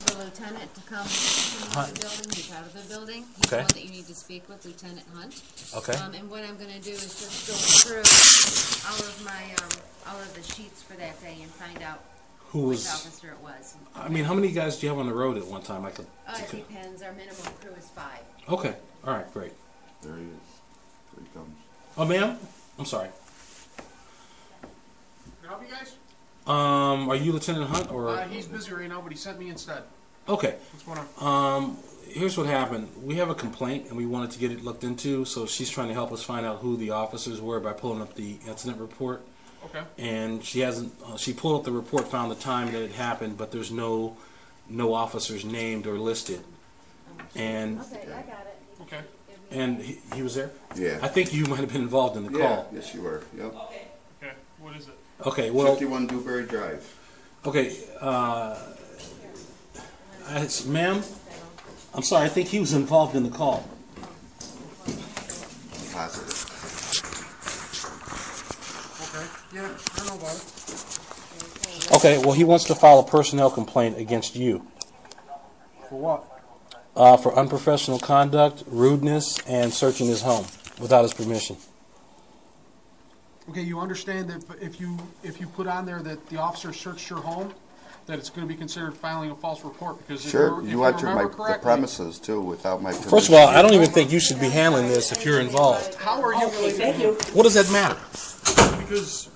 the lieutenant to come into the building. He's out of the building. He's the one that you need to speak with, Lieutenant Hunt. Okay. And what I'm going to do is just go through all of the sheets for that day and find out which officer it was. I mean, how many guys do you have on the road at one time? It depends. Our minimum crew is 5. Okay. All right. Great. There he is. There he comes. Oh, ma'am. I'm sorry. Can I help you guys? Are you Lieutenant Hunt or? He's busy right now, but he sent me instead. Okay. What's going on? Here's what happened. We have a complaint, and we wanted to get it looked into. So she's trying to help us find out who the officers were by pulling up the incident report. Okay. And she hasn't. She pulled up the report, found the time that it happened, but there's no officers named or listed. And Okay, I got it. Okay. and he was there. Yeah. I think you might have been involved in the Yeah. call. Yes, you were. Yep. Okay. What is it? Okay. Well. 51 Dewberry Drive. Okay. Ma'am. I'm sorry. I think he was involved in the call. Positive. Okay. Yeah, I know about it. Okay. Well, he wants to file a personnel complaint against you. For what? For unprofessional conduct, rudeness, and searching his home without his permission. Okay, you understand that if you put on there that the officer searched your home, that it's going to be considered filing a false report because Sure. if You entered the correctly, premises too without my permission. First of all, I don't even think you should be handling this if you're involved. How are you related? What does that matter? Because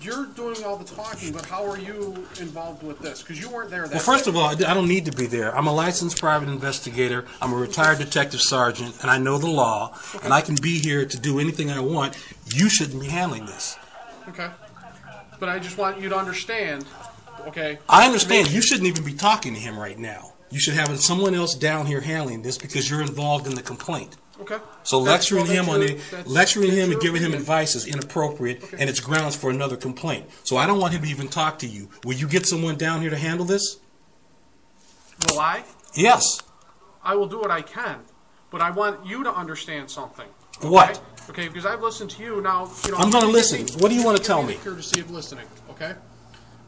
you're doing all the talking, but how are you involved with this? Because you weren't there that Well, first day. of all, I don't need to be there. I'm a licensed private investigator. I'm a retired detective sergeant, and I know the law, and I can be here to do anything I want. You shouldn't be handling this. Okay. But I just want you to understand, okay? I understand. You shouldn't even be talking to him right now. You should have someone else down here handling this because you're involved in the complaint. Okay. So lecturing him and your giving him opinion. advice is inappropriate, Okay. and it's grounds for another complaint. So I don't want him to even talk to you. Will you get someone down here to handle this? Will I? Yes. I will do what I can, but I want you to understand something. Okay? What? Okay, because I've listened to you now. You know, I'm going to give listen. me- What do you want to give tell the me? Courtesy of listening. Okay.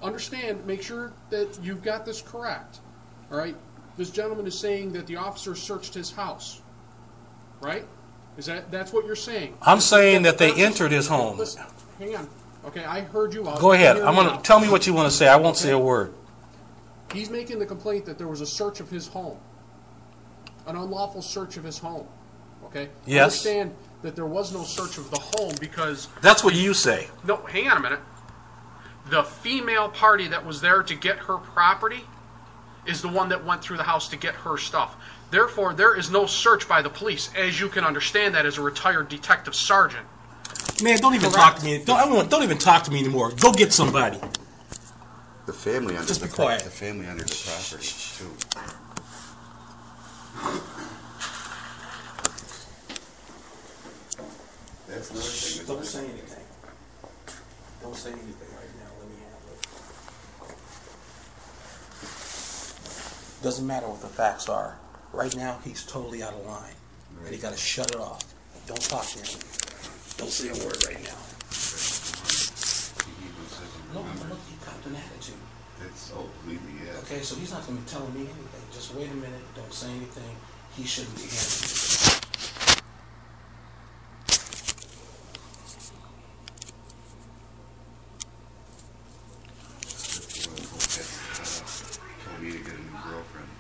Understand. Make sure that you've got this correct. All right. This gentleman is saying that the officer searched his house. Right? That's what you're saying? I'm saying that they entered his home. Listen, hang on. Okay, I heard you out. Go ahead. Hear I'm me going to out. tell me what you want to say. I won't say a word. He's making the complaint that there was a search of his home, an unlawful search of his home. Okay. Yes. Understand that there was no search of the home because That's what you say. no. Hang on a minute. The female party that was there to get her property is the one that went through the house to get her stuff. Therefore, there is no search by the police, as you can understand that as a retired detective sergeant. Man, don't even talk to me. Don't even talk to me anymore. Go get somebody. The family under Just the be quiet. The family under the property too. That's another thing. Don't say anything. Don't say anything right now. Let me handle it. Doesn't matter what the facts are. Right now, he's totally out of line. And you got to shut it off. Don't talk to him. Don't say a word right now. No, look, he copped an attitude. Believe me, yeah. Okay, so he's not going to be telling me anything. Just wait a minute. Don't say anything. He shouldn't be handling it. Told me to get a new girlfriend.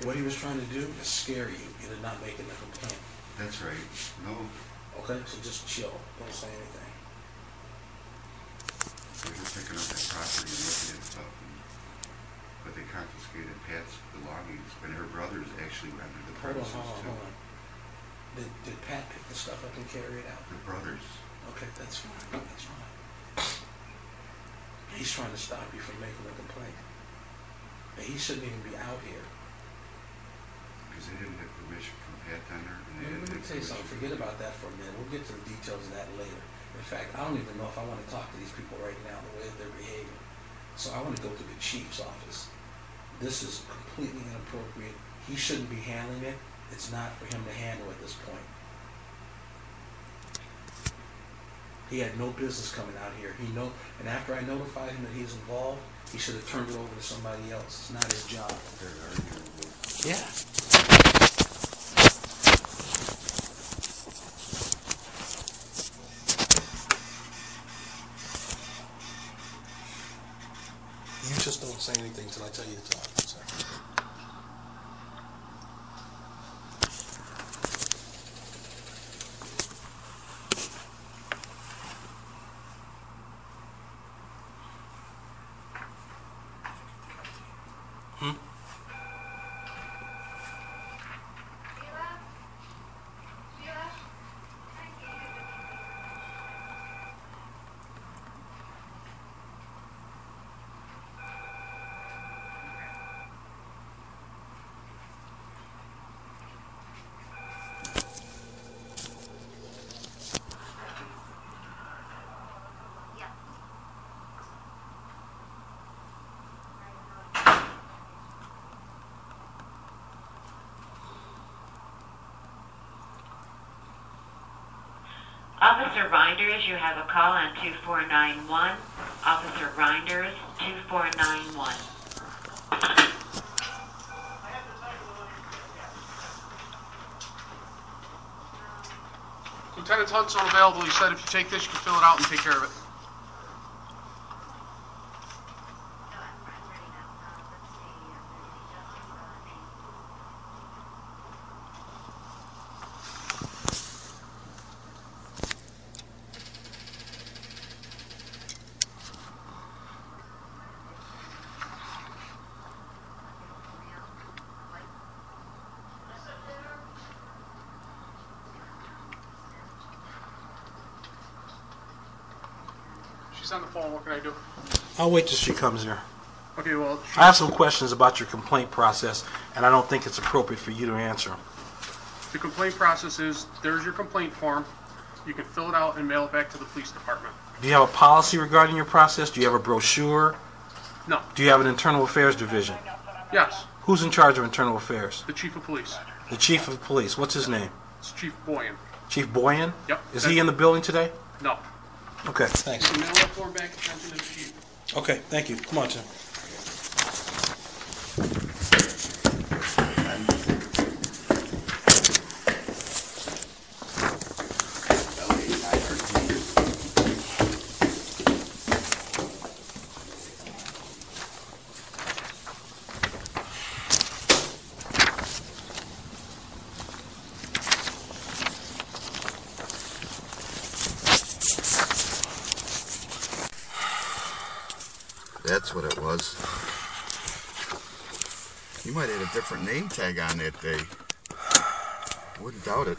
What he was trying to do is scare you into not making the complaint. That's right. No, Okay, so just chill. Don't say anything. they were just picking up that property and looking at stuff, but they confiscated Pat's belongings, and her brothers actually rented the Hold on, premises too. hold on. Did Pat pick the stuff up and carry it out? The brothers. Okay, that's fine. That's fine. He's trying to stop you from making a complaint. And he shouldn't even be out here. Because they didn't have permission from Pat Tender, and they Let didn't me have tell you permission something. Forget about that for a minute. We'll get to the details of that later. In fact, I don't even know if I want to talk to these people right now, the way that they're behaving. So I want to go to the chief's office. This is completely inappropriate. He shouldn't be handling it. It's not for him to handle at this point. He had no business coming out here. And after I notified him that he's involved, he should have turned it over to somebody else. It's not his job. Yeah. You just don't say anything until I tell you to talk. So. Officer Reinders, you have a call on 2491. Officer Reinders, 2491. Lieutenant Hunt's unavailable. He said if you take this, you can fill it out and take care of it. She's on the phone. What can I do? I'll wait till she comes here. Okay, well... I have some questions about your complaint process, and I don't think it's appropriate for you to answer them. The complaint process is, there's your complaint form. You can fill it out and mail it back to the police department. Do you have a policy regarding your process? Do you have a brochure? No. Do you have an internal affairs division? Yes. Who's in charge of internal affairs? The chief of police. The chief of police. What's his name? It's Chief Boyan. Chief Boyan? Yep. Is he in the building today? No. Okay, thanks. You can mail that form back attention to the chief. Okay, thank you. Come on, Tim. That's what it was. You might have had a different name tag on that day. Wouldn't doubt it.